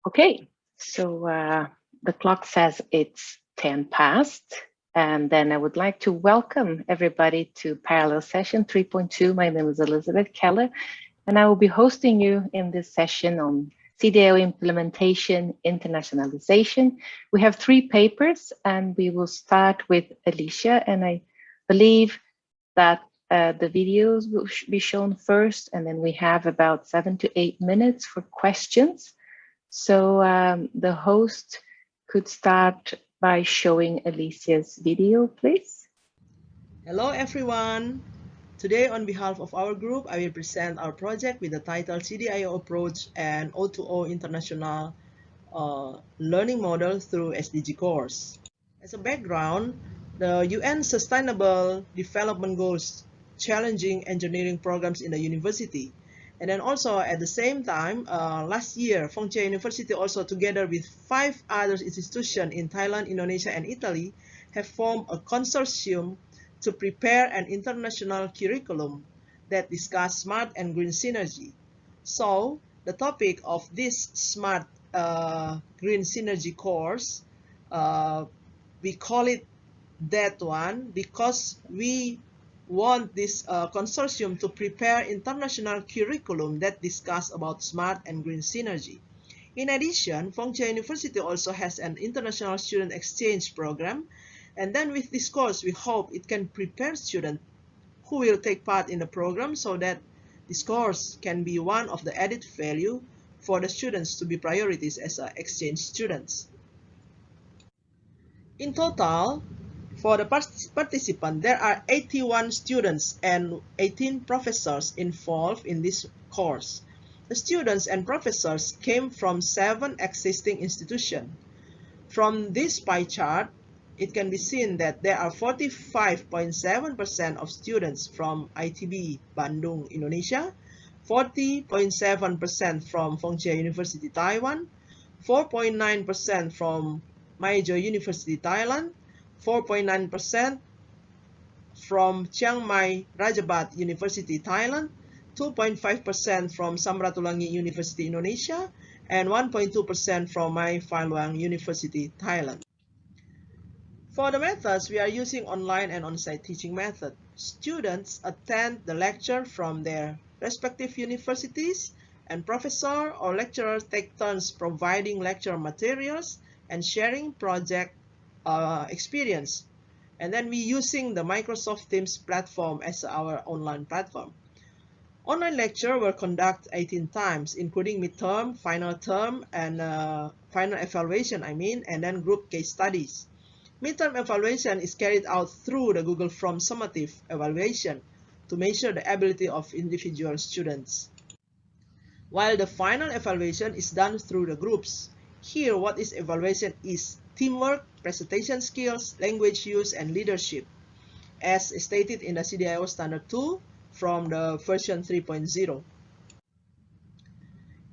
Okay, so the clock says it's 10 past, and then I would like to welcome everybody to Parallel Session 3.2. My name is Elizabeth Keller, and I will be hosting you in this session on CDIO implementation, internationalization. We have 3 papers, and we will start with Alicia, and I believe that the videos will be shown first, and then we have about 7 to 8 minutes for questions. So the host could start by showing Alicia's video, please. Hello everyone! Today on behalf of our group, I will present our project with the title CDIO Approach and O2O International Learning Model through SDG course. As a background, the UN Sustainable Development Goals challenging engineering programs in the university. And then also at the same time, last year, Fongchai University also together with 5 other institutions in Thailand, Indonesia, and Italy have formed a consortium to prepare an international curriculum that discuss smart and green synergy. So the topic of this smart green synergy course, we call it that one because we want this consortium to prepare international curriculum that discuss about smart and green synergy. In addition, Fongchai University also has an international student exchange program, and then with this course, we hope it can prepare students who will take part in the program so that this course can be one of the added value for the students to be priorities as exchange students. In total, for the participants, there are 81 students and 18 professors involved in this course. The students and professors came from 7 existing institutions. From this pie chart, it can be seen that there are 45.7% of students from ITB Bandung, Indonesia, 40.7% from Fongchai University, Taiwan, 4.9% from Maejo University, Thailand, 4.9% from Chiang Mai Rajabat University, Thailand, 2.5% from Samratulangi University, Indonesia, and 1.2% from Mai Fai Luang University, Thailand. For the methods, we are using online and on-site teaching method. Students attend the lecture from their respective universities, and professor or lecturer take turns providing lecture materials and sharing project experience. And then we using the Microsoft Teams platform as our online platform. Online lecture were conducted 18 times, including midterm, final term, and final evaluation, and then group case studies. Midterm evaluation is carried out through the Google Form summative evaluation to measure the ability of individual students, while the final evaluation is done through the groups. Here, what is evaluation is teamwork, presentation skills, language use, and leadership, as stated in the CDIO Standard 2 from the version 3.0.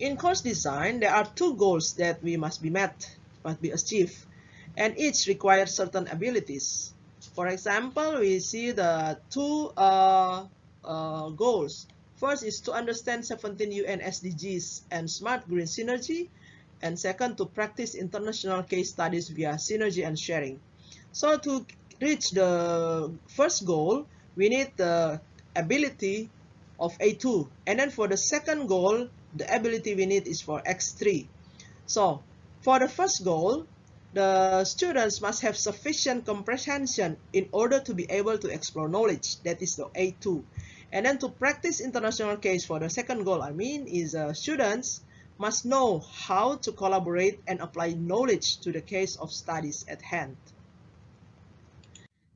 In course design, there are 2 goals that must be achieved, and each requires certain abilities. For example, we see the 2 goals. First is to understand 17 UN SDGs and smart green synergy, and second, to practice international case studies via synergy and sharing. So to reach the first goal, we need the ability of A2, and then for the second goal, the ability we need is for X3. So for the first goal, the students must have sufficient comprehension in order to be able to explore knowledge, that is the A2. And then to practice international case for the second goal, is students must know how to collaborate and apply knowledge to the case of studies at hand.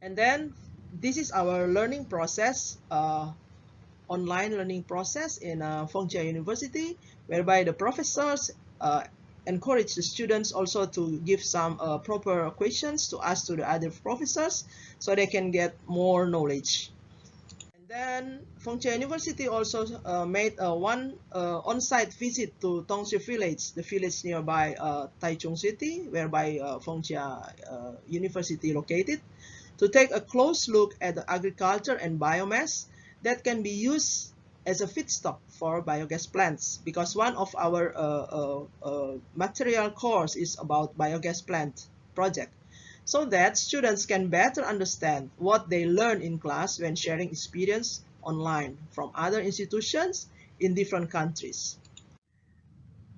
And then this is our learning process, online learning process in Fongchai University, whereby the professors encourage the students also to give some proper questions to ask to the other professors so they can get more knowledge. And then Fongchai University also made one on-site visit to Tongshui Village, the village nearby Taichung City, whereby Fongchai University located, to take a close look at the agriculture and biomass that can be used as a feedstock for biogas plants, because one of our material course is about biogas plant project, so that students can better understand what they learn in class when sharing experience online from other institutions in different countries.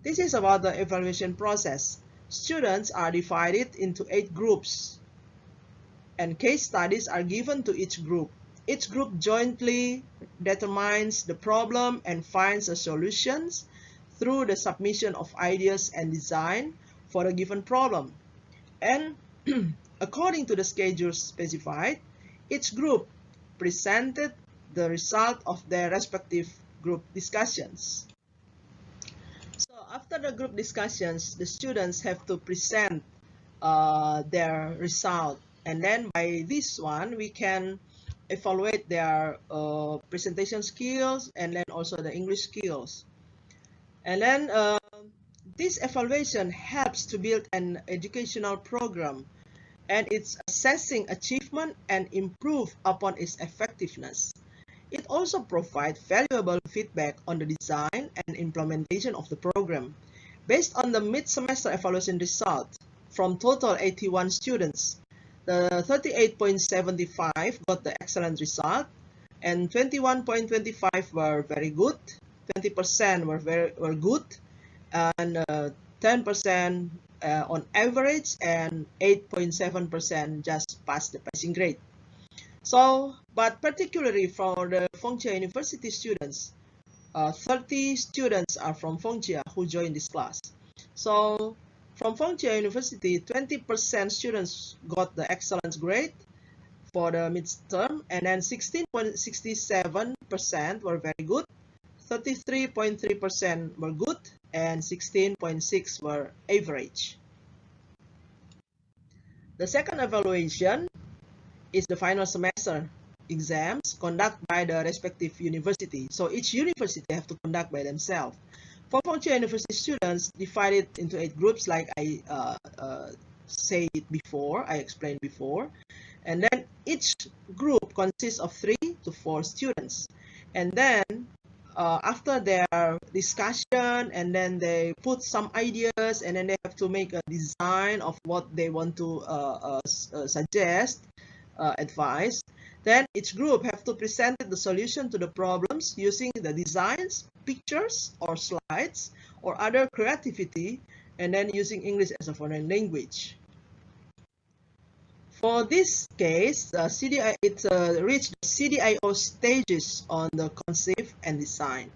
This is about the evaluation process. Students are divided into 8 groups, and case studies are given to each group. Each group jointly determines the problem and finds a solutions through the submission of ideas and design for a given problem. And according to the schedule specified, each group presented the result of their respective group discussions. So after the group discussions, the students have to present their result, and then by this one we can evaluate their presentation skills and then also the English skills. And then this evaluation helps to build an educational program, and it's assessing achievement and improve upon its effectiveness. It also provides valuable feedback on the design and implementation of the program. Based on the mid-semester evaluation result, from total 81 students, the 38.75 got the excellent result, and 21.25 were very good, 20% were good, and 10% on average, and 8.7% just passed the passing grade. So, but particularly for the Fengchia University students, 30 students are from Fengchia who joined this class. So, from Fengchia University, 20% students got the excellence grade for the midterm, and then 16.67% were very good, 33.3% were good, and 16.6% were average. The second evaluation is the final semester exams conducted by the respective university. So each university have to conduct by themselves. For Fengchia University students, divided into 8 groups, like I explained before. And then each group consists of 3 to 4 students. And then after their discussion, and then they put some ideas, and then they have to make a design of what they want to suggest, advice. Then each group have to present the solution to the problems using the designs, pictures, or slides, or other creativity, and then using English as a foreign language. For this case, it reached the CDIO stages on the conceive and design.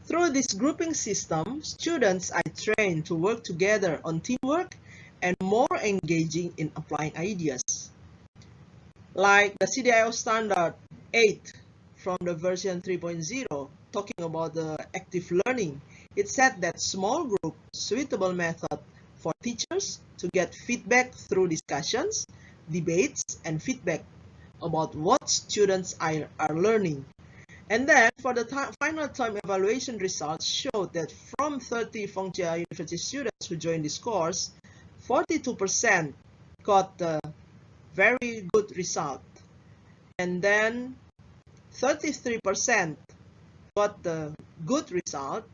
Through this grouping system, students are trained to work together on teamwork and more engaging in applying ideas. Like the CDIO standard 8 from the version 3.0, talking about the active learning, it said that small group suitable method for teachers to get feedback through discussions, debates, and feedback about what students are learning. And then for the final term evaluation results showed that from 30 Fengchia University students who joined this course, 42% got the very good result, and then 33% got the good result,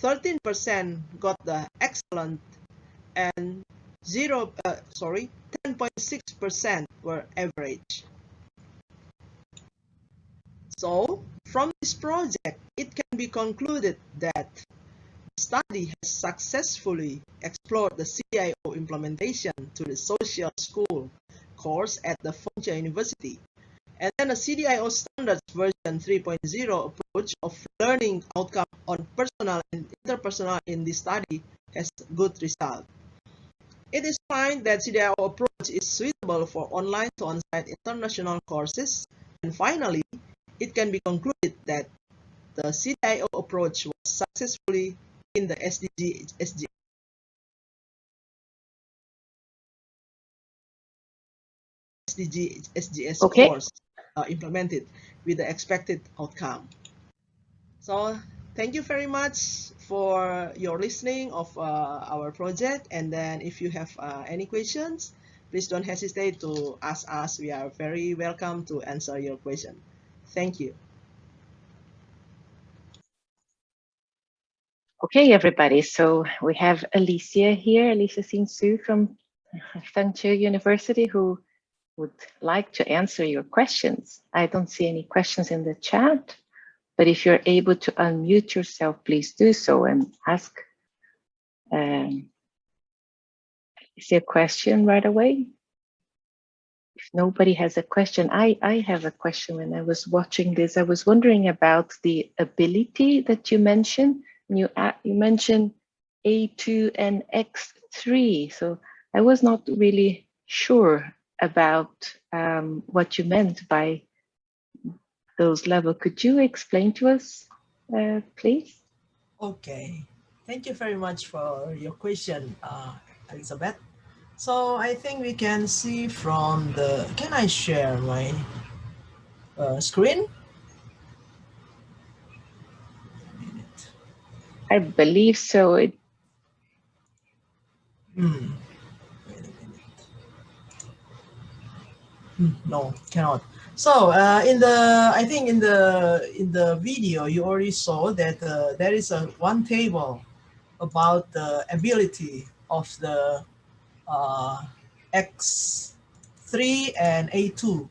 13% got the excellent, and 10.6% were average. So from this project, it can be concluded that the study has successfully explored the CDIO implementation to the social school course at the Fengchia University. And then the CDIO standards version 3.0 approach of learning outcome on personal and interpersonal in this study has good result. It is found that CDIO approach is suitable for online to on-site international courses. And finally, it can be concluded that the CDIO approach was successfully in the SGS course implemented with the expected outcome. So thank you very much for your listening of our project. And then if you have any questions, please don't hesitate to ask us. We are very welcome to answer your question. Thank you. Okay, everybody. So we have Alicia here, Alicia Sinsu from Thanchu University, who would like to answer your questions. I don't see any questions in the chat, but if you're able to unmute yourself, please do so and ask. Is there a question right away? If nobody has a question, I have a question. When I was watching this, I was wondering about the ability that you mentioned. You mentioned A2 and X3. So I was not really sure about what you meant by those levels. Could you explain to us, please? Okay, thank you very much for your question, Elizabeth. So I think we can see from the, can I share my screen? I believe so. Wait a minute. No, cannot. So I think in the video you already saw that there is one table about the ability of the X3 and A2.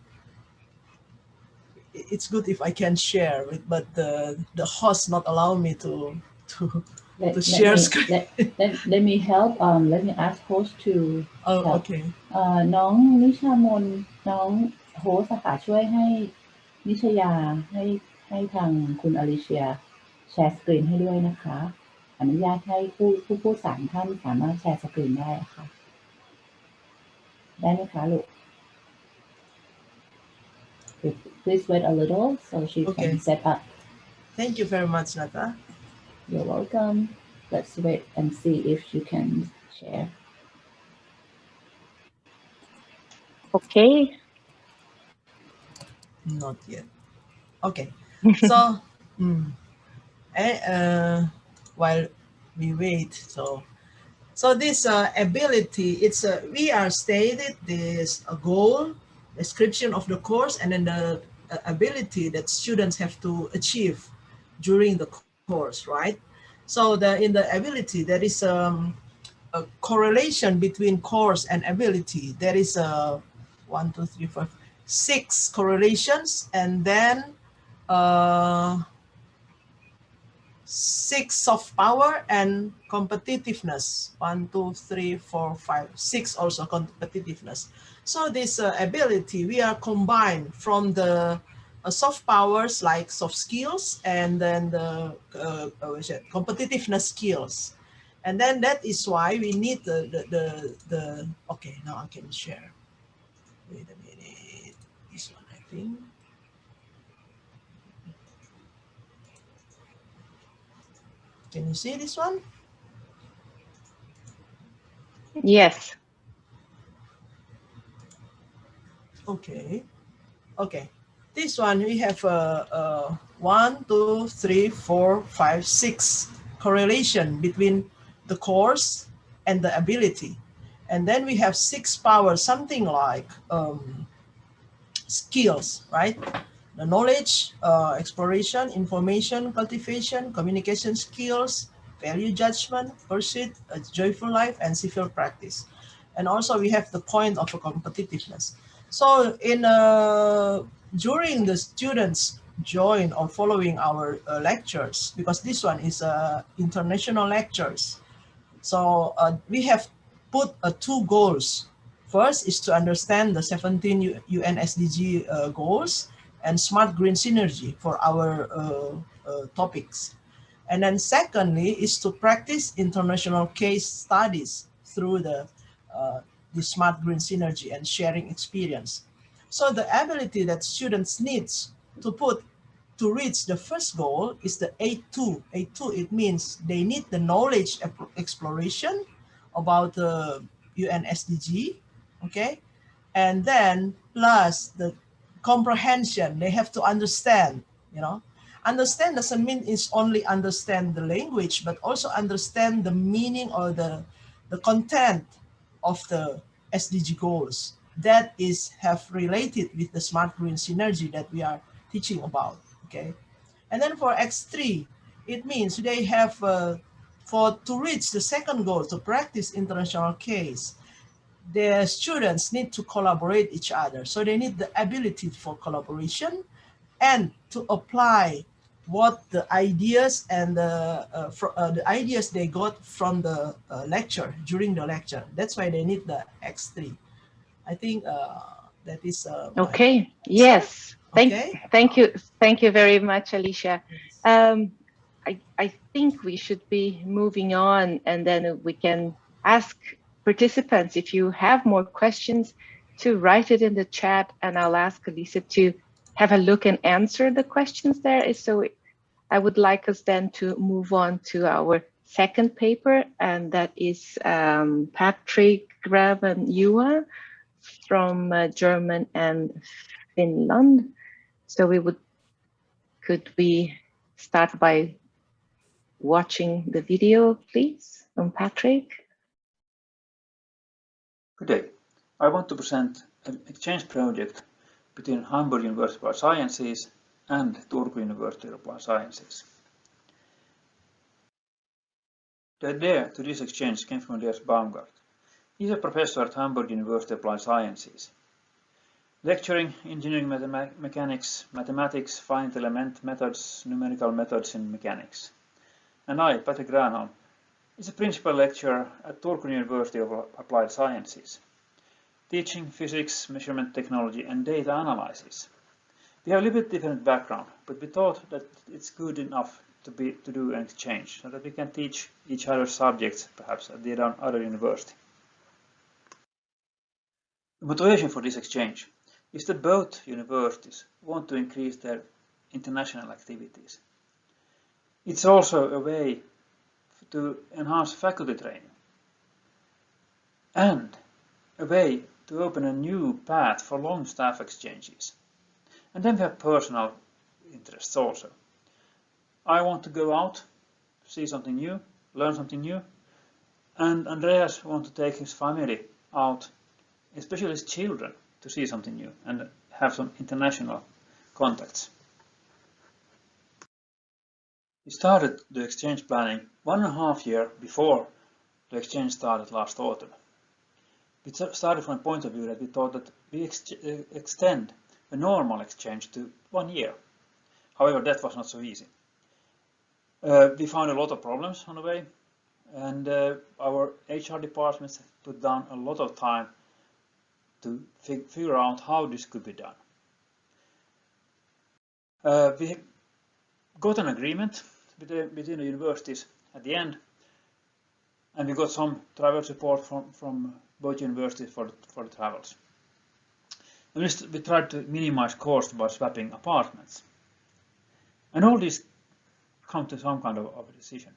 It's good if I can share it, but the host not allow me to share screen. Let me help. Let me ask host to Oh, help. okay. น้องนิชามนน้องโฮสค่ะช่วยให้นิชยาให้ทางคุณอลิเชียแชร์สกรีนให้ด้วยนะคะ อนุญาตให้ผู้พูด3ท่านสามารถแชร์สกรีนได้ค่ะ ได้ไหมคะลูก Please wait a little so she Okay. can set up. Thank you very much, Nata. You're welcome. Let's wait and see if she can share. Okay. Not yet. Okay. So while we wait, so this ability, it's we are stated this goal, description of the course, and then the ability that students have to achieve during the course, right? So in the ability, there is a correlation between course and ability. There is a 1, 2, 3, 4, 6 correlations, and then 6 soft power and competitiveness. 1, 2, 3, 4, 5, 6 also competitiveness. So this ability, we are combined from the soft powers like soft skills and then the competitiveness skills. And then that is why we need the okay, now I can share. Wait a minute, this one I think. Can you see this one? Yes. Okay. Okay. This one we have 1, 2, 3, 4, 5, 6 correlation between the course and the ability. And then we have 6 powers, something like skills, right? The knowledge, exploration, information, cultivation, communication skills, value judgment, pursuit, a joyful life, and civil practice. And also we have the point of competitiveness. So in during the students join or following our lectures, because this one is international lectures. So we have put 2 goals. First is to understand the 17 UN SDG goals and smart green synergy for our topics. And then secondly is to practice international case studies through the smart green synergy and sharing experience. So the ability that students needs to reach the first goal is the A2. A2, it means they need the knowledge exploration about the UN SDG, okay? And then plus the comprehension, they have to understand, you know. Understand doesn't mean it's only understand the language, but also understand the meaning or the content of the SDG goals that have related with the smart green synergy that we are teaching about, okay? And then for X3, it means they have to reach the second goal, to practice international case, the students need to collaborate each other. So they need the ability for collaboration and to apply what the ideas and the ideas they got from the lecture, during the lecture. That's why they need the X3. I think that is my Okay. answer. Yes. Okay. Thank you very much, Alicia. I think we should be moving on, and then we can ask participants if you have more questions to write it in the chat, and I'll ask Alicia to have a look and answer the questions there. So I would like us then to move on to our second paper, and that is Patrick Graven-Ewa from German and Finland. So could we start by watching the video, please, from Patrick? Good day. I want to present an exchange project between Hamburg University of Applied Sciences and Turku University of Applied Sciences. The idea to this exchange came from Andreas Baumgart. He's a professor at Hamburg University of Applied Sciences, lecturing engineering mechanics, mathematics, finite element methods, numerical methods in mechanics. And I, Patrick Granholm, is a principal lecturer at Turku University of Applied Sciences, teaching physics, measurement technology, and data analysis. We have a little bit different background, but we thought that it's good enough to do an exchange, so that we can teach each other's subjects, perhaps at the other university. The motivation for this exchange is that both universities want to increase their international activities. It's also a way to enhance faculty training and a way to open a new path for long staff exchanges. And then we have personal interests also. I want to go out, see something new, learn something new, and Andreas wants to take his family out, especially his children, to see something new and have some international contacts. We started the exchange planning 1.5 years before the exchange started last autumn. We started from a point of view that we thought that we extend a normal exchange to 1 year. However, that was not so easy. We found a lot of problems on the way, and our HR departments put down a lot of time to figure out how this could be done. We got an agreement between the universities at the end, and we got some travel support from both universities for the travels. And we tried to minimize costs by swapping apartments. And all this come to some kind of a decision.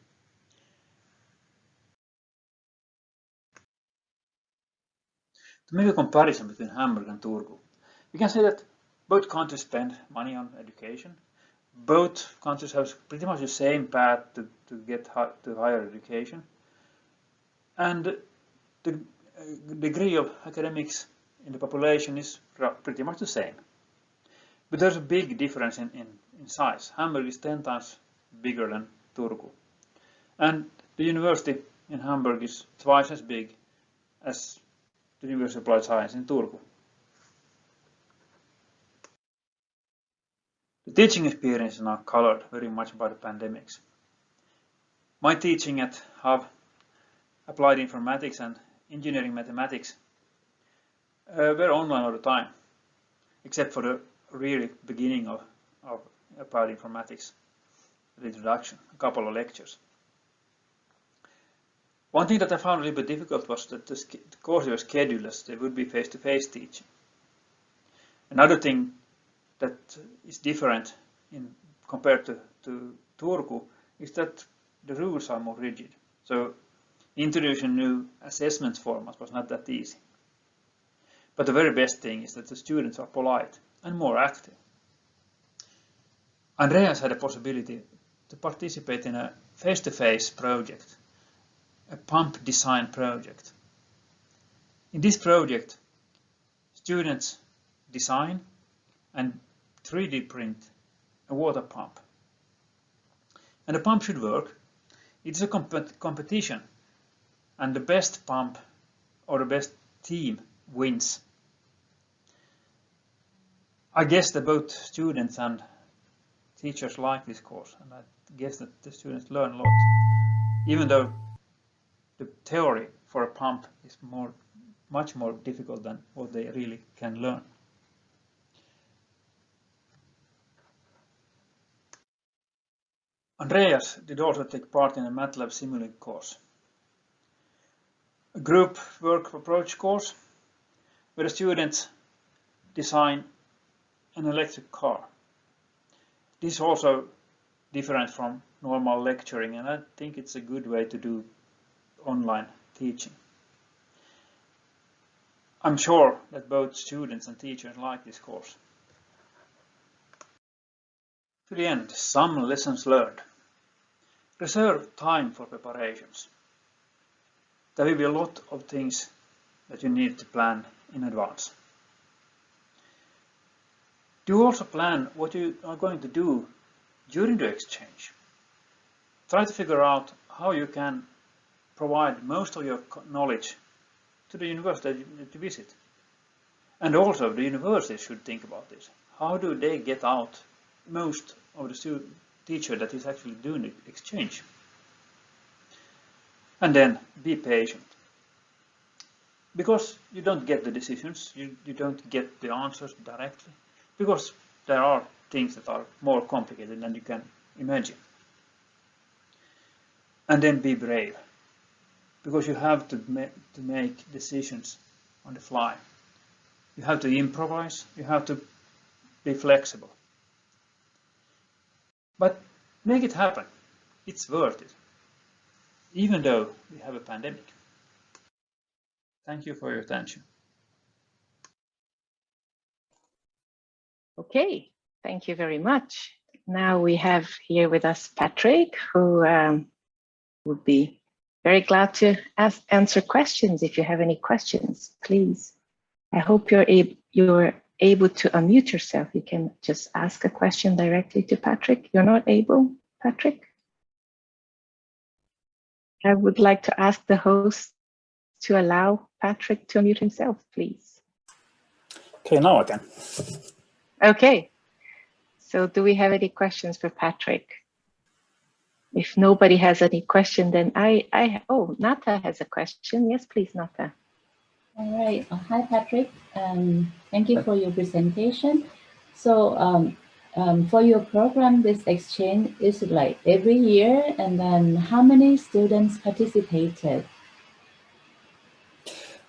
To make a comparison between Hamburg and Turku, we can say that both countries spend money on education. Both countries have pretty much the same path to get to higher education. And the degree of academics in the population is pretty much the same. But there's a big difference in size. Hamburg is 10 times bigger than Turku. And the university in Hamburg is twice as big as the University of Applied Science in Turku. The teaching experience is now colored very much by the pandemics. My teaching at HAV, Applied Informatics and Engineering Mathematics, were online all the time, except for the really beginning of Applied Informatics, the introduction, a couple of lectures. One thing that I found a little bit difficult was that the courses were scheduled as they would be face-to-face teaching. Another thing that is different compared to Turku is that the rules are more rigid. So introducing new assessment formats was not that easy. But the very best thing is that the students are polite and more active. Andreas had a possibility to participate in a face-to-face project, a pump design project. In this project, students design and 3D print a water pump. And the pump should work It's a competition, and the best pump or the best team wins. I guess that both students and teachers like this course, and I guess that the students learn a lot, even though the theory for a pump is much more difficult than what they really can learn. Andreas did also take part in a MATLAB Simulink course, a group work approach course where the students design an electric car. This is also different from normal lecturing, and I think it's a good way to do online teaching. I'm sure that both students and teachers like this course. To the end, some lessons learned. Reserve time for preparations. There will be a lot of things that you need to plan in advance. Do also plan what you are going to do during the exchange. Try to figure out how you can provide most of your knowledge to the university that you visit. And also the university should think about this. How do they get out most of the teacher that is actually doing the exchange? And then be patient. Because you don't get the decisions, you don't get the answers directly. Because there are things that are more complicated than you can imagine. And then be brave. Because you have to make decisions on the fly. You have to improvise, you have to be flexible. But make it happen. It's worth it. Even though we have a pandemic. Thank you for your attention. Okay, thank you very much. Now we have here with us Patrick, who would be very glad to answer questions. If you have any questions, please. I hope you're able to unmute yourself. You can just ask a question directly to Patrick. You're not able, Patrick? I would like to ask the host to allow Patrick to unmute himself, please. Okay, now I can. Okay, so do we have any questions for Patrick? If nobody has any question, then oh, Nata has a question. Yes, please, Nata. All right. Hi, Patrick. Thank you for your presentation. So for your program, this exchange is like every year, and then how many students participated?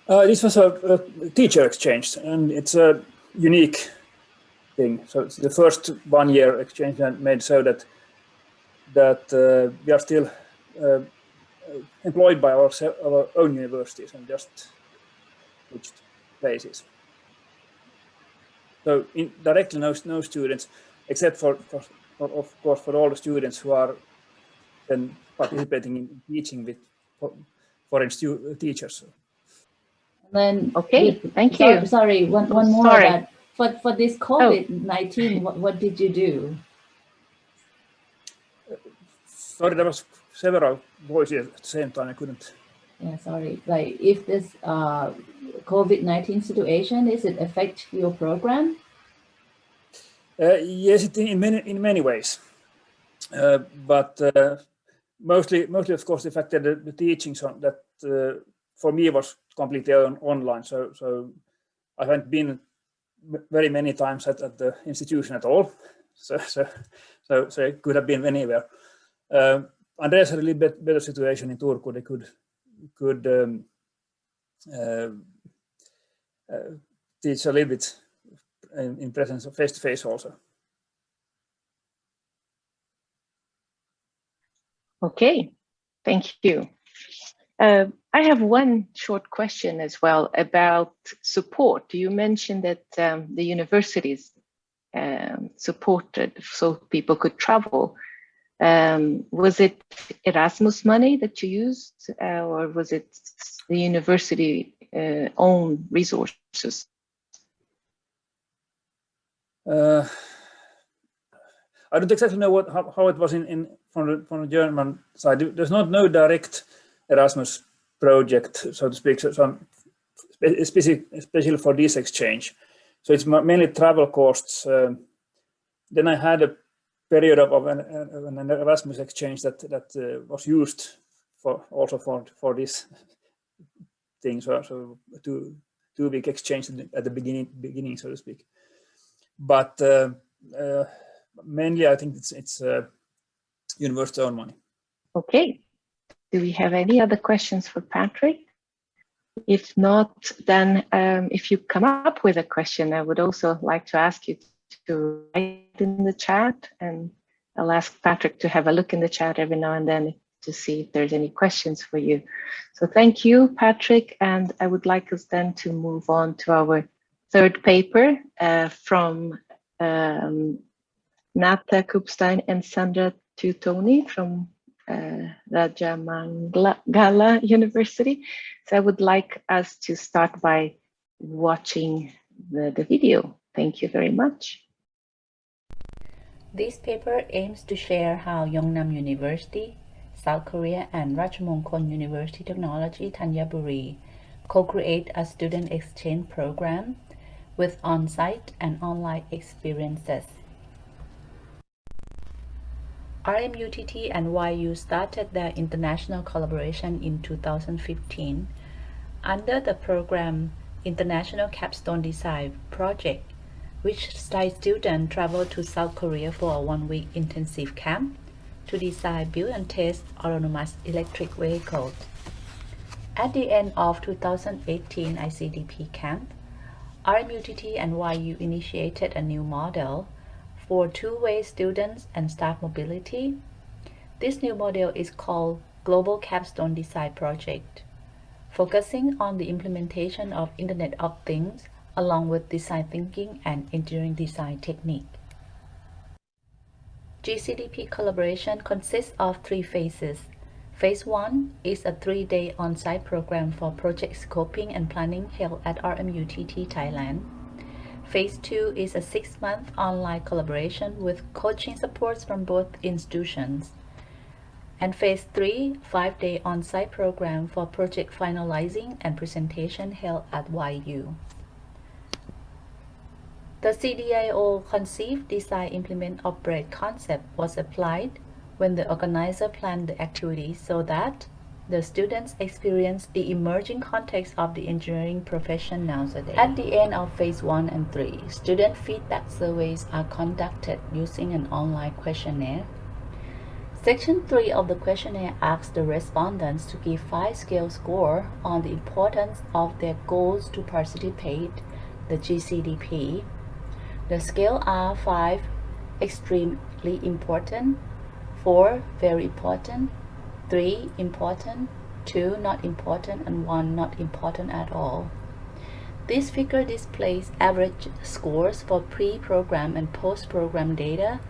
This was a teacher exchange, and it's a unique thing. So it's the first 1 year exchange made so that we are still employed by our own universities and just switched places. So directly no students, except for of course for all the students who are then participating in teaching with foreign teachers. Then okay, thank you. Sorry, one more. Sorry. That for this COVID-19, what did you do? Sorry, there was several voices at the same time. I couldn't. Yeah, sorry. Like, if this COVID-19 situation, does it affect your program? Yes, in many ways, but mostly of course affected the teachings on that. For me, was completely online. So I haven't been very many times at the institution at all. So it could have been anywhere. Andreas had a little bit better situation in Turku. They could teach a little bit in presence of face-to-face also. Okay, thank you. I have one short question as well about support. You mentioned that the universities supported so people could travel. Was it Erasmus money that you used, or was it the university own resources? I don't exactly know how it was from the German side. There's no direct Erasmus project, so to speak, especially for this exchange. So it's mainly travel costs. Then I had a period of an Erasmus exchange that was used for this thing. So two-week exchange at the beginning, so to speak. But mainly, I think it's university own money. Okay. Do we have any other questions for Patrick? If not, then if you come up with a question, I would also like to ask you to write in the chat, and I'll ask Patrick to have a look in the chat every now and then to see if there's any questions for you. So thank you, Patrick, and I would like us then to move on to our third paper from Nata Kupstein and Sandra Tutoni from Rajamangala University. So I would like us to start by watching the video. Thank you very much. This paper aims to share how Yongnam University, South Korea, and Rajamangala University Technology, Thanyaburi co-create a student exchange program with on-site and online experiences. RMUTT and YU started their international collaboration in 2015 under the program International Capstone Design Project, which students travel to South Korea for a one-week intensive camp to design, build, and test autonomous electric vehicles. At the end of 2018 ICDP camp, RMUTT and YU initiated a new model for two-way students and staff mobility. This new model is called Global Capstone Design Project, focusing on the implementation of Internet of Things along with design thinking and engineering design technique. GCDP collaboration consists of 3 phases. Phase 1 is a 3-day on-site program for project scoping and planning held at RMUTT Thailand. Phase 2 is a 6-month online collaboration with coaching supports from both institutions. And Phase 3, 5-day on-site program for project finalizing and presentation held at YU. The CDIO conceive, design, implement, operate concept was applied when the organizer planned the activity so that the students experience the emerging context of the engineering profession nowadays. At the end of Phase 1 and 3, student feedback surveys are conducted using an online questionnaire. Section 3 of the questionnaire asks the respondents to give 5-scale score on the importance of their goals to participate the GCDP. The scale are 5 extremely important, 4 very important, 3 important, 2 not important, and 1 not important at all. This figure displays average scores for pre-program and post-program data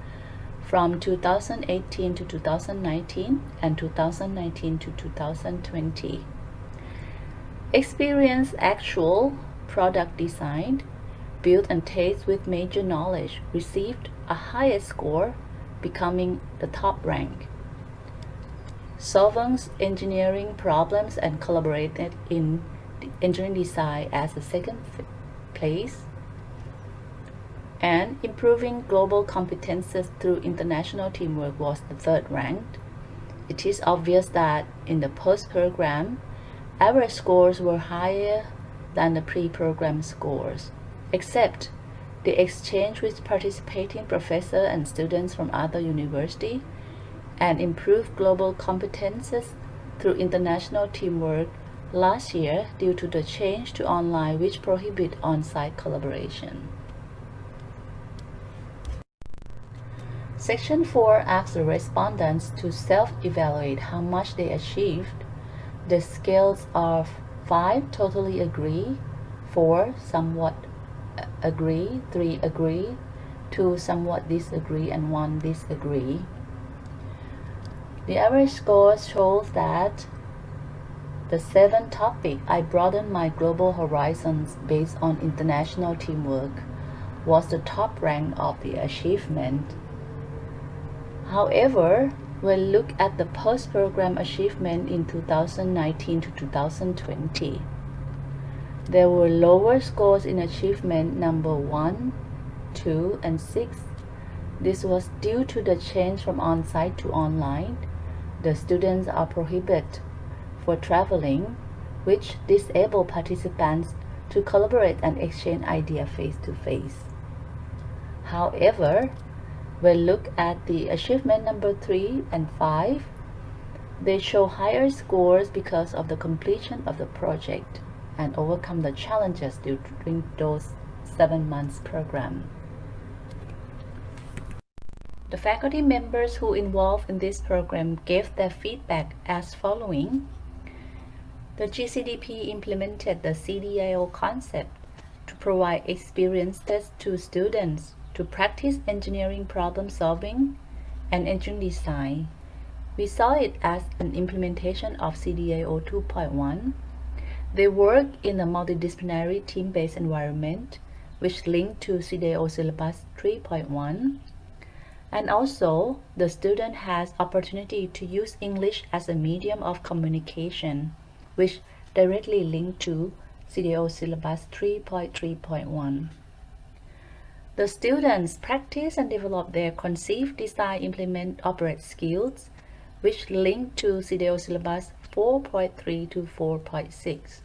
from 2018 to 2019 and 2019 to 2020. Experience actual product design, build and test with major knowledge received a higher score, becoming the top rank. Solving engineering problems and collaborated in engineering design as the 2nd place, and improving global competences through international teamwork was the 3rd ranked. It is obvious that in the post-program, average scores were higher than the pre-program scores, except the exchange with participating professors and students from other universities, and improved global competences through international teamwork last year due to the change to online which prohibit on-site collaboration. Section 4 asks the respondents to self-evaluate how much they achieved. The scales are 5 totally agree, 4 somewhat agree, 3 agree, 2 somewhat disagree, and 1 disagree. The average score shows that the 7th topic, I broaden my global horizons based on international teamwork, was the top rank of the achievement. However, we'll look at the post-program achievement in 2019 to 2020. There were lower scores in achievement number 1, 2, and 6. This was due to the change from on-site to online. The students are prohibited for traveling, which disabled participants to collaborate and exchange ideas face-to-face. However, we'll look at the achievement number 3 and 5. They show higher scores because of the completion of the project and overcome the challenges during those 7 months program. The faculty members who involved in this program gave their feedback as following. The GCDP implemented the CDIO concept to provide experiences to students to practice engineering problem solving and engineering design. We saw it as an implementation of CDIO 2.1. They work in a multidisciplinary team-based environment, which linked to CDIO syllabus 3.1. And also, the student has opportunity to use English as a medium of communication, which directly linked to CDIO syllabus 3.3.1. The students practice and develop their conceive, design, implement, operate skills, which link to CDIO syllabus 4.3 to 4.6.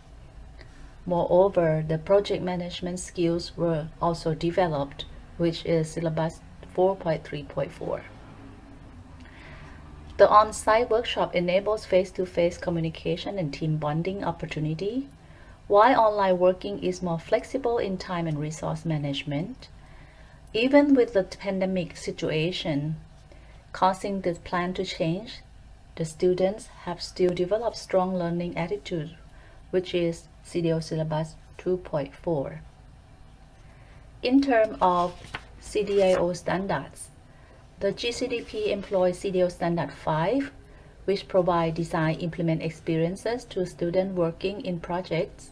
Moreover, the project management skills were also developed, which is syllabus 4.3.4. The on-site workshop enables face-to-face communication and team bonding opportunity, while online working is more flexible in time and resource management. Even with the pandemic situation causing the plan to change, the students have still developed strong learning attitude, which is CDIO syllabus 2.4. In terms of CDIO standards, the GCDP employs CDIO standard 5, which provide design implement experiences to students working in projects.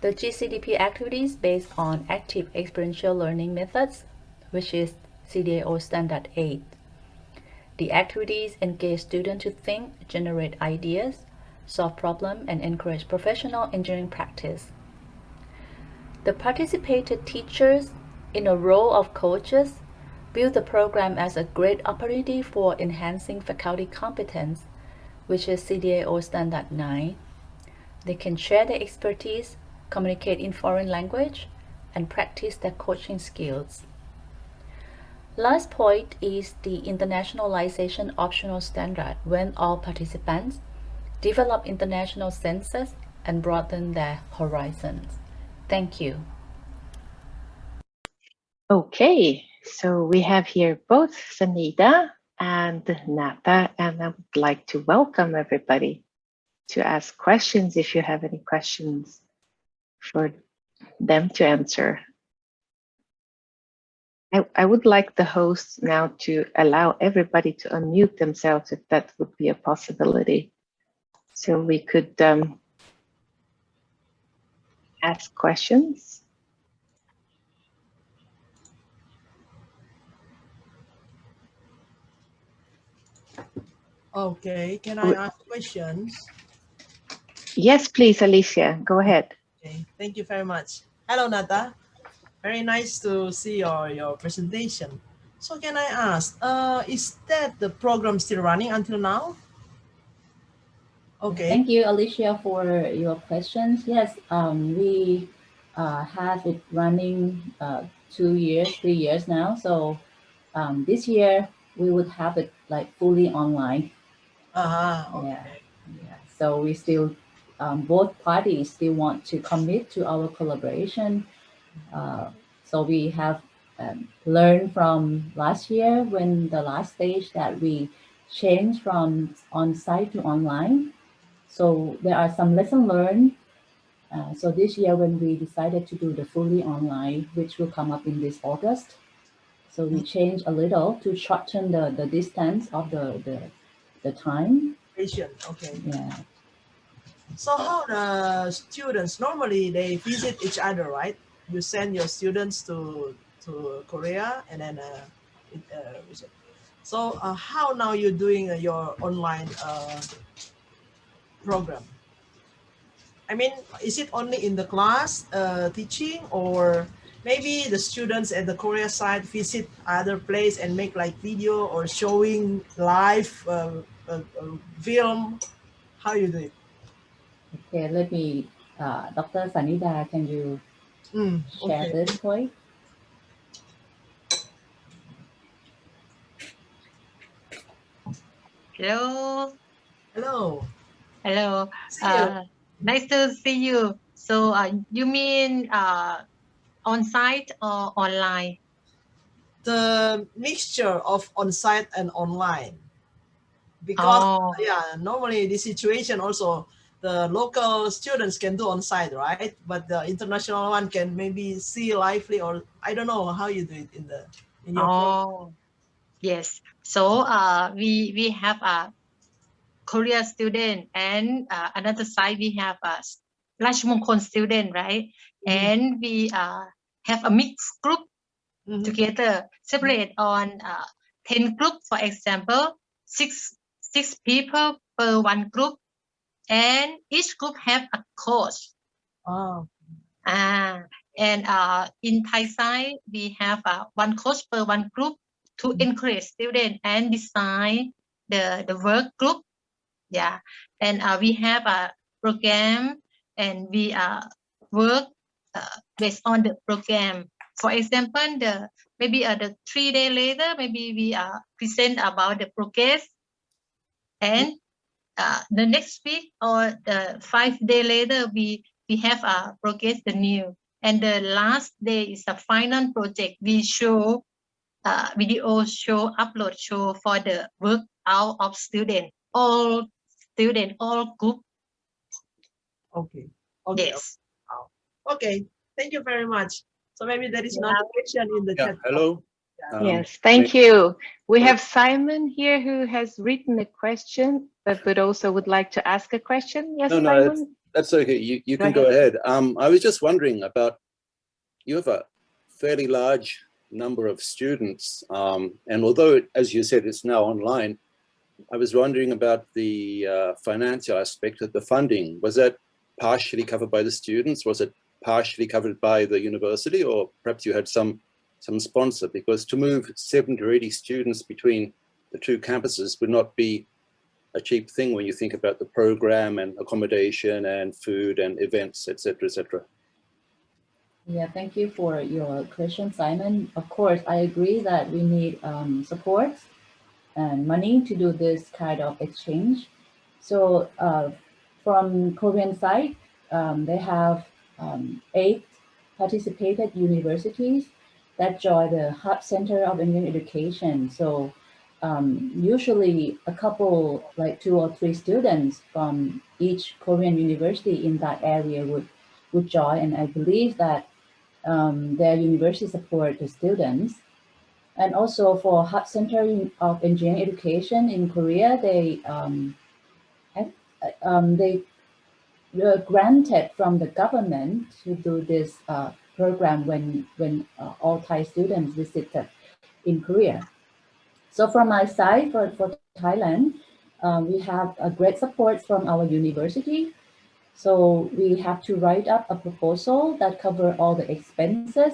The GCDP activities based on active experiential learning methods, which is CDIO standard 8. The activities engage students to think, generate ideas, solve problems, and encourage professional engineering practice. The participated teachers, in a role of coaches, view the program as a great opportunity for enhancing faculty competence, which is CDIO standard 9. They can share their expertise, communicate in foreign language, and practice their coaching skills. Last point is the internationalization optional standard, when all participants develop international senses and broaden their horizons. Thank you. Okay, so we have here both Sanida and Nata, and I would like to welcome everybody to ask questions if you have any questions for them to answer. I would like the host now to allow everybody to unmute themselves if that would be a possibility. So we could ask questions. Okay, can I ask questions? Yes, please, Alicia, go ahead. Okay, thank you very much. Hello, Nata. Very nice to see your presentation. So can I ask, is that the program still running until now? Okay. Thank you, Alicia, for your questions. Yes, we have it running 2 years, 3 years now. So this year we would have it like fully online. Okay. Yeah. So we still, both parties still want to commit to our collaboration. So we have learned from last year when the last stage that we changed from on-site to online. So there are some lessons learned. So this year when we decided to do the fully online, which will come up in this August, so we changed a little to shorten the distance of the time. Okay. Yeah. So how the students, normally they visit each other, right? You send your students to Korea and then So how now you're doing your online program? I mean, is it only in the class teaching, or maybe the students at the Korea side visit other place and make like video or showing live film? How you do it? Okay, let me, Dr. Sanida, can you share Okay. this point? Hello. Hello. Hello. See you. Nice to see you. So you mean on-site or online? The mixture of on-site and online, because Oh, yeah, normally the situation also the local students can do on-site, right? But the international one can maybe see lively, or I don't know how you do it in your program. oh, yes. So we have a Korea student, and another side we have a Rajmongkol student, right? And we have a mixed group together, separate on 10 group, for example, six people per one group, and each group have a coach. Oh. And in Thai side, we have one coach per one group to encourage students and design the work group. Yeah, and we have a program, and we work based on the program. For example, maybe the 3 days later, maybe we present about the progress, and the next week or the 5 days later, we have progress the new. And the last day is the final project. We show video show, upload show for the work out of student, all group. Okay. Okay. Yes. Okay. Thank you very much. So maybe there is another question in the chat. Hello. Yes, thank you. We have Simon here who has written a question, but also would like to ask a question. Yes, No, Simon? that's okay. You can go ahead. I was just wondering about, you have a fairly large number of students, and although, as you said, it's now online, I was wondering about the financial aspect of the funding. Was that partially covered by the students? Was it partially covered by the university, or perhaps you had some sponsor? Because to move 70 or 80 students between the two campuses would not be a cheap thing when you think about the program and accommodation and food and events, etc., etc. Yeah, thank you for your question, Simon. Of course, I agree that we need support and money to do this kind of exchange. So from Korean side, they have 8 participated universities that join the Hub Center of Indian Education. So usually a couple, like 2 or 3 students from each Korean university in that area would join, and I believe that their university support the students. And also for Hub Center of Engineering Education in Korea, they were granted from the government to do this program when all Thai students visited in Korea. So from my side, for Thailand, we have a great support from our university. So we have to write up a proposal that cover all the expenses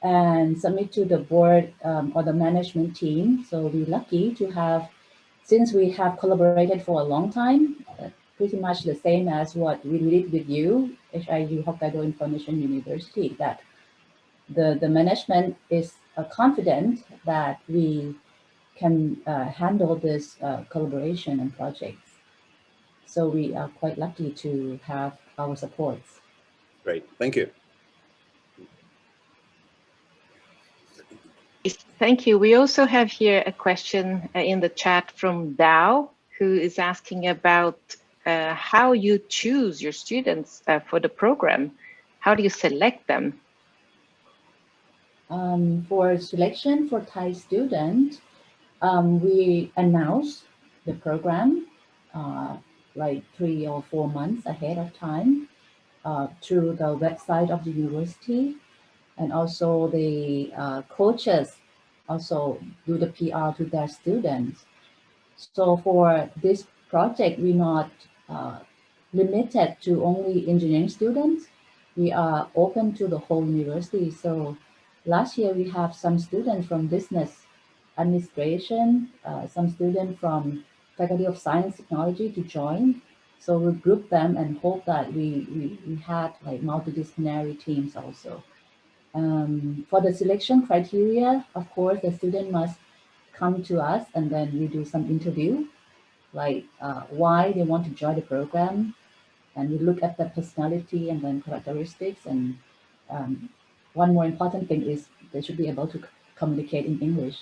and submit to the board or the management team. So we're lucky to have, since we have collaborated for a long time, pretty much the same as what we did with you, HIU Hokkaido Information University, that the management is confident that we can handle this collaboration and projects. So we are quite lucky to have our supports. Great, thank you. Thank you. We also have here a question in the chat from Dao, who is asking about how you choose your students for the program. How do you select them? For selection for Thai students, we announce the program like 3 or 4 months ahead of time through the website of the university, and also the coaches also do the PR to their students. So for this project, we're not limited to only engineering students. We are open to the whole university. So last year we have some students from business administration, some students from Faculty of Science Technology to join. So we group them and hope that we had like multidisciplinary teams also. For the selection criteria, of course, the student must come to us and then we do some interview, like why they want to join the program, and we look at the personality and then characteristics. And one more important thing is they should be able to communicate in English.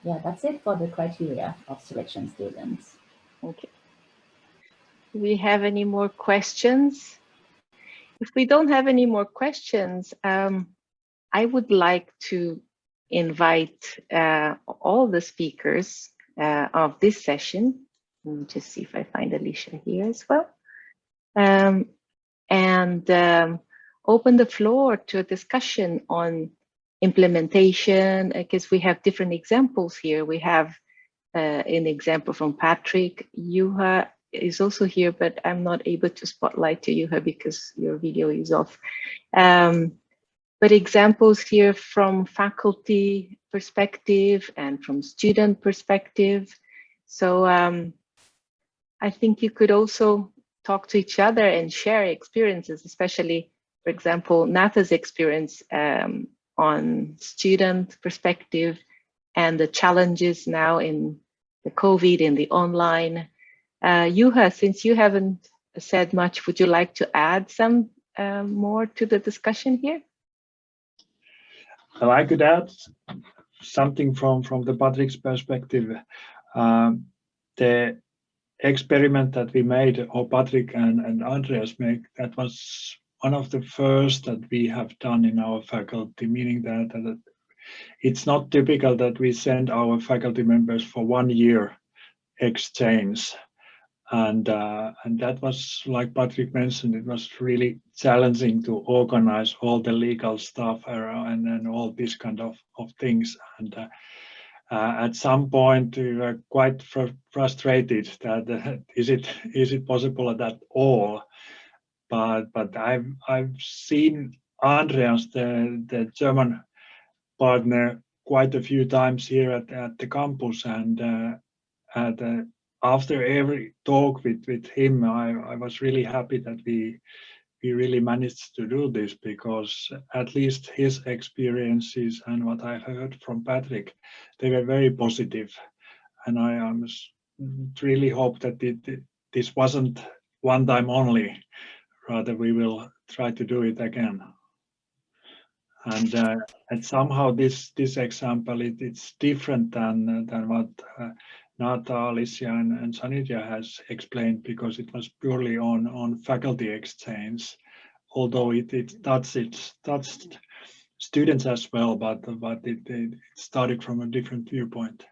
Yeah, that's it for the criteria of selection students. Okay. Do we have any more questions? If we don't have any more questions, I would like to invite all the speakers of this session. Let me just see if I find Alicia here as well. And open the floor to a discussion on implementation, because we have different examples here. We have an example from Patrick. Juha is also here, but I'm not able to spotlight to Juha because your video is off. But examples here from faculty perspective and from student perspective. So I think you could also talk to each other and share experiences, especially, for example, Natha's experience on student perspective and the challenges now in the COVID, in the online. Juha, since you haven't said much, would you like to add some more to the discussion here? Well, I could add something from the Patrick's perspective. The experiment that we made, or Patrick and Andreas made, that was one of the first that we have done in our faculty, meaning that it's not typical that we send our faculty members for 1 year exchange. And that was, like Patrick mentioned, it was really challenging to organize all the legal stuff around and all these kind of things. And at some point we were quite frustrated that is it possible at all? But I've seen Andreas, the German partner, quite a few times here at the campus, and after every talk with him, I was really happy that we really managed to do this, because at least his experiences and what I heard from Patrick, they were very positive. And I really hope that this wasn't one time only, rather we will try to do it again. And somehow this example, it's different than what Natha, Alicia, and Sanidhya has explained, because it was purely on faculty exchange, although it touched students as well, but it started from a different viewpoint.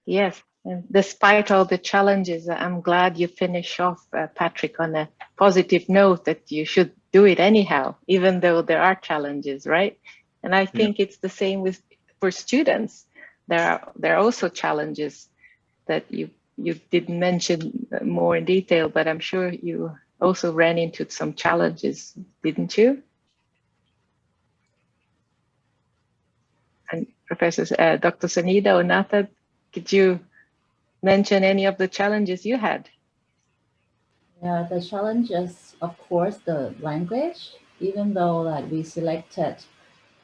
Yes, and despite all the challenges, I'm glad you finish off, Patrick, on a positive note that you should do it anyhow, even though there are challenges, right? And I think it's the same for students. There are also challenges that you didn't mention more in detail, but I'm sure you also ran into some challenges, didn't you? And Professor Dr. Sanida or Natha, could you mention any of the challenges you had? Yeah, the challenge is, of course, the language. Even though that we selected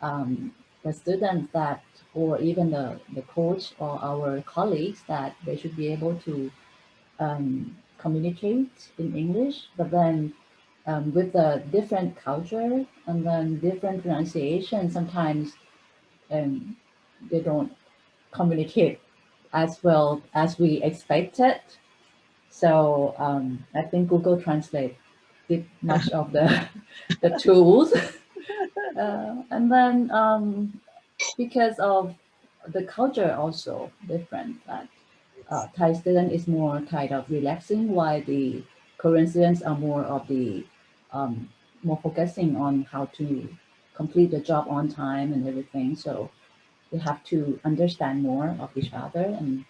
the students that, or even the coach or our colleagues, that they should be able to communicate in English, but then with the different culture and then different pronunciation, sometimes they don't communicate as well as we expected. So I think Google Translate did much of the tools. And then because of the culture also different, that Thai student is more kind of relaxing, while the Korean students are more of the more focusing on how to complete the job on time and everything. So they have to understand more of each other. And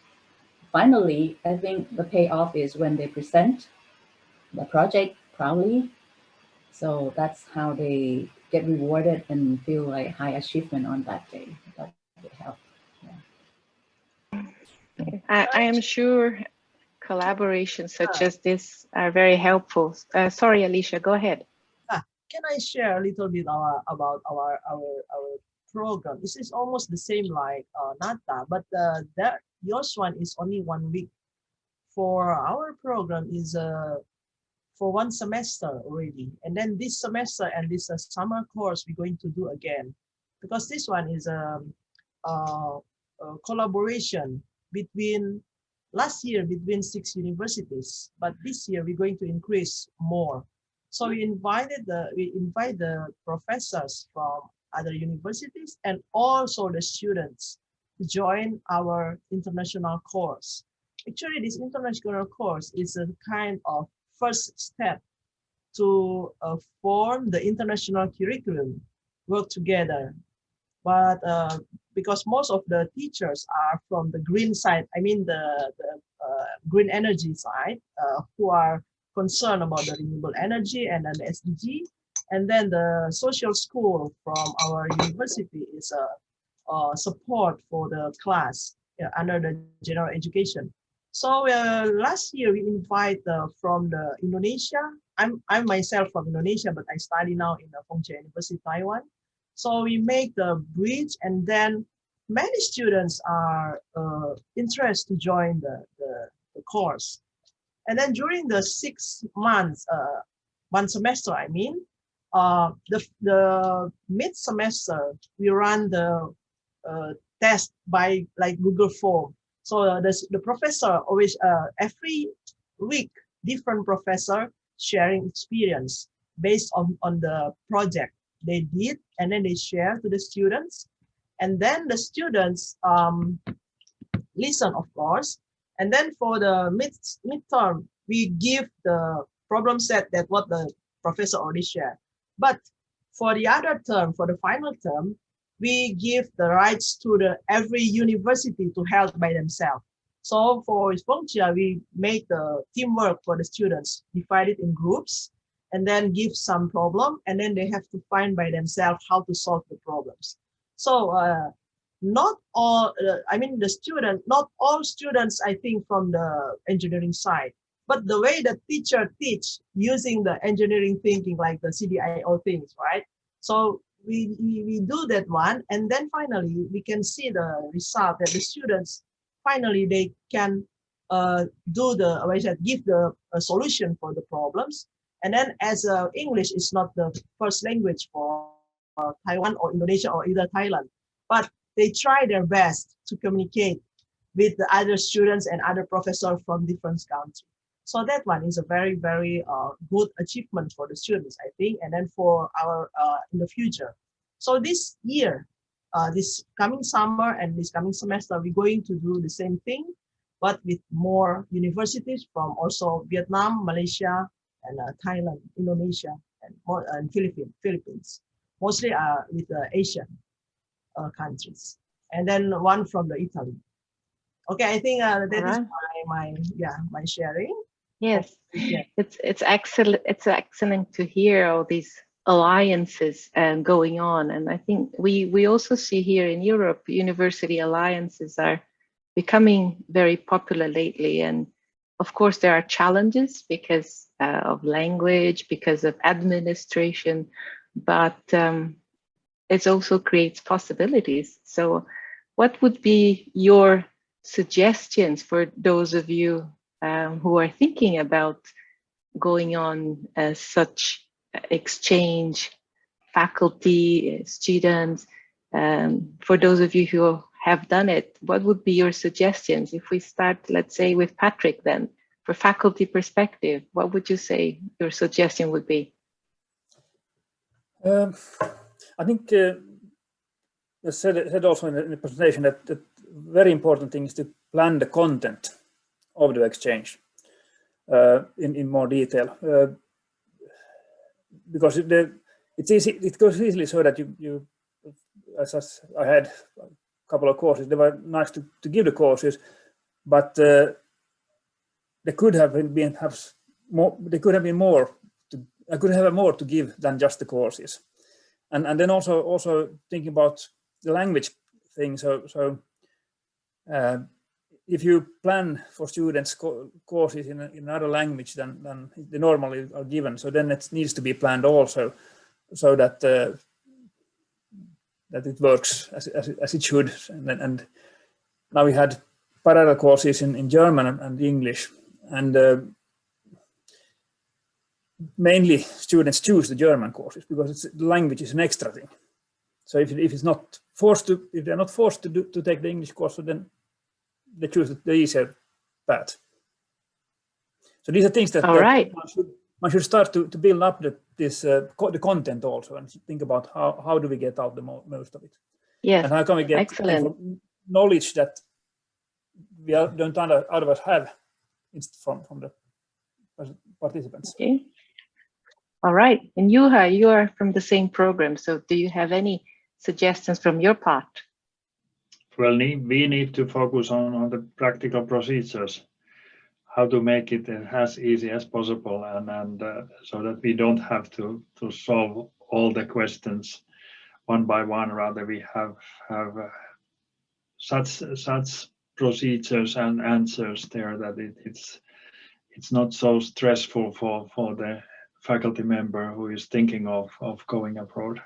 finally, I think the payoff is when they present the project proudly. So that's how they get rewarded and feel like high achievement on that day. That would help. Yeah. I am sure collaborations such as this are very helpful. Sorry, Alicia, go ahead. Can I share a little bit about our program? This is almost the same like Nata, but yours one is only 1 week. For our program is for 1 semester already, and then this semester and this summer course we're going to do again, because this one is a collaboration between last year between 6 universities, but this year we're going to increase more. So we invite the professors from other universities and also the students to join our international course. Actually, this international course is a kind of first step to form the international curriculum, work together. But because most of the teachers are from the green side, I mean the green energy side, who are concerned about the renewable energy and then the SDG, and then the social school from our university is support for the class under the general education. So last year we invite from the Indonesia. I'm myself from Indonesia, but I study now in the Fengyue University, Taiwan. So we make the bridge, and then many students are interested to join the course. And then during the 6 months, 1 semester, I mean, the mid semester we run the test by like Google Form. So the professor always every week different professor sharing experience based on the project they did, and then they share to the students, and then the students listen, of course. And then for the midterm, we give the problem set that what the professor already shared. But for the other term, for the final term, we give the rights to every university to help by themselves. So for Fengyue, we make the teamwork for the students, divided in groups, and then give some problem, and then they have to find by themselves how to solve the problems. So not all, I mean the student, not all students, I think, from the engineering side, but the way the teacher teach using the engineering thinking, like the CDIO things, right? So we do that one, and then finally we can see the result that the students finally they can do the, I said, give the solution for the problems. And then as English is not the first language for Taiwan or Indonesia or either Thailand, but they try their best to communicate with the other students and other professors from different countries. So that one is a very, very good achievement for the students, I think, and then for our in the future. So this year, this coming summer and this coming semester, we're going to do the same thing, but with more universities from also Vietnam, Malaysia, and Thailand, Indonesia, and Philippines, mostly with the Asian countries, and then one from the Italy. Okay, I think that is my sharing. Yes, it's excellent. It's excellent to hear all these alliances going on, and I think we also see here in Europe university alliances are becoming very popular lately, and of course there are challenges because of language, because of administration, but it also creates possibilities. So what would be your suggestions for those of you who are thinking about going on such exchange, faculty, students, for those of you who have done it, what would be your suggestions? If we start, let's say, with Patrick then, for faculty perspective, what would you say your suggestion would be? I think I said also in the presentation that the very important thing is to plan the content of the exchange in more detail. because it's easy, it goes easily so that you as I had a couple of courses, they were nice to give the courses, but there could have been more. There could have been more. I could have more to give than just the courses, and then also thinking about the language thing. So if you plan for students courses in another language than they normally are given, so then it needs to be planned also, so that that it works as it should. And now we had parallel courses in German and English, and mainly students choose the German courses because the language is an extra thing. So if it's not forced to, if they're not forced to take the English course, so then they choose the easier path. So these are things that, one should start to build up the content also, and think about how do we get out the most of it. Yes, and how can we get knowledge that we don't otherwise have from the participants. Okay. All right, and Juha, you are from the same program, so do you have any suggestions from your part? Well, we need to focus on the practical procedures, how to make it as easy as possible, and so that we don't have to solve all the questions one by one. Rather, we have such procedures and answers there that it's not so stressful for the faculty member who is thinking of going abroad.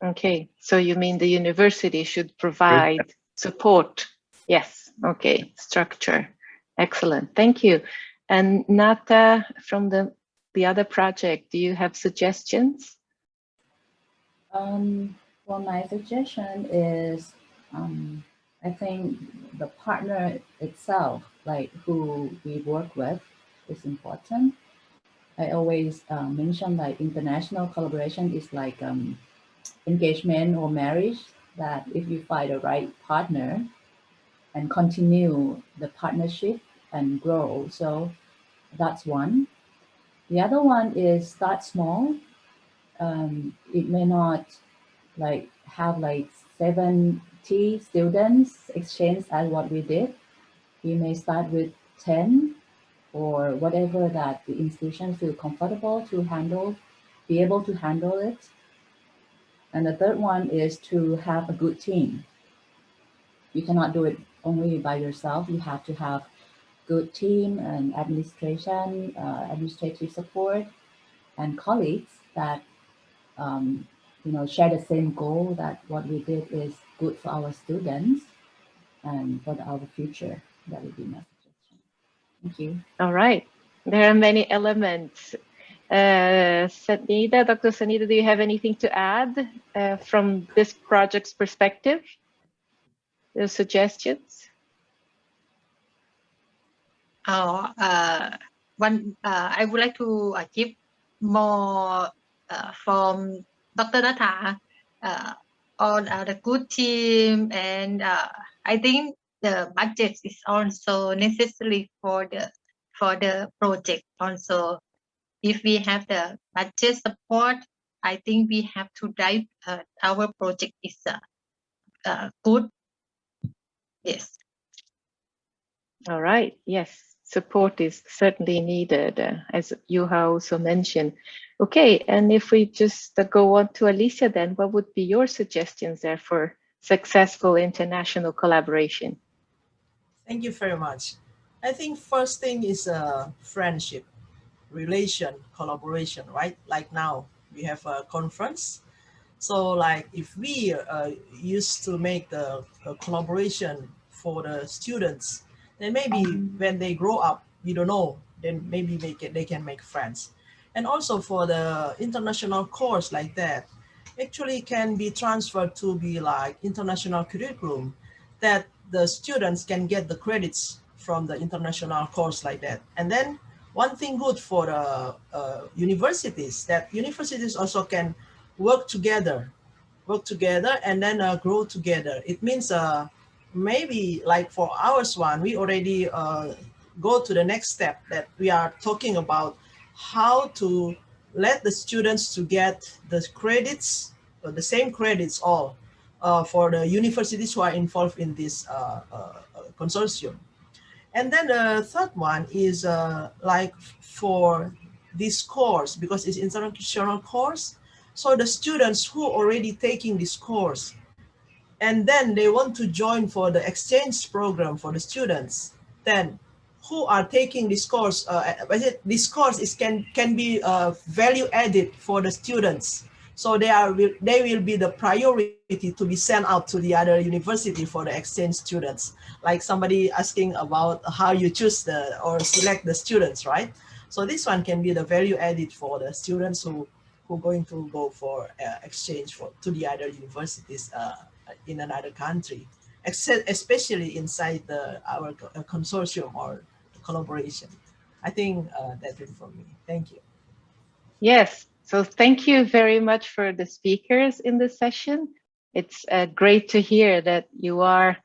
Okay, so you mean the university should provide support? Yes, okay, structure. Excellent, thank you. And Nata, from the other project, do you have suggestions? Well, my suggestion is, I think the partner itself, like who we work with, is important. I always mention like international collaboration is like engagement or marriage, that if you find the right partner and continue the partnership and grow. So that's one. The other one is start small. It may not like have like 70 students exchange as what we did. We may start with 10 or whatever that the institution feel comfortable to handle, be able to handle it. And the third one is to have a good team. You cannot do it only by yourself. You have to have good team and administration, administrative support, and colleagues that share the same goal, that what we did is good for our students and for our future. That would be my suggestion. Thank you. All right, there are many elements. Sanida, Dr. Sanida, do you have anything to add from this project's perspective? The suggestions? I would like to give more from Dr. Nata on the good team, and I think the budget is also necessary for the project. Also, if we have the budget support, I think we have to drive our project is good. Yes. All right. Yes, support is certainly needed, as Juha also mentioned. Okay, and if we just go on to Alicia, then what would be your suggestions there for successful international collaboration? Thank you very much. I think first thing is friendship, relation, collaboration, right? Like now we have a conference. So like if we used to make the collaboration for the students, then maybe when they grow up, we don't know, then maybe they can make friends. And also for the international course like that, actually can be transferred to be like international curriculum, that the students can get the credits from the international course like that. And then one thing good for the universities, that universities also can work together and then grow together. It means maybe like for ours one, we already go to the next step, that we are talking about how to let the students to get the credits, the same credits all for the universities who are involved in this consortium. And then the third one is like for this course, because it's international course. So the students who already taking this course, and then they want to join for the exchange program for the students, then who are taking this course, this course is can be value added for the students. So they will be the priority to be sent out to the other university for the exchange students. Like somebody asking about how you choose or select the students, right? So this one can be the value added for the students who going to go for exchange to the other universities in another country, especially inside our consortium or collaboration. I think that's it for me. Thank you. Yes, so thank you very much for the speakers in this session. It's great to hear that you are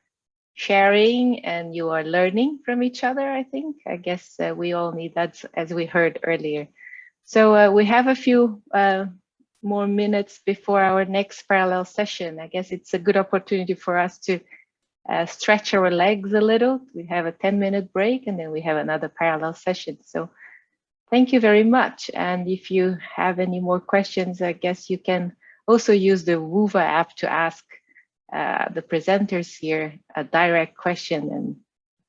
sharing and you are learning from each other, I think. I guess we all need that, as we heard earlier. So we have a few more minutes before our next parallel session. I guess it's a good opportunity for us to stretch our legs a little. We have a 10-minute break and then we have another parallel session. So thank you very much. And if you have any more questions, I guess you can also use the Wova app to ask the presenters here a direct question, and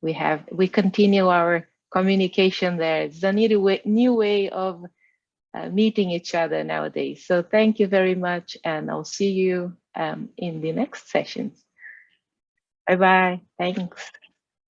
we continue our communication there. It's a new way of meeting each other nowadays. So thank you very much, and I'll see you in the next sessions. Bye-bye. Thanks.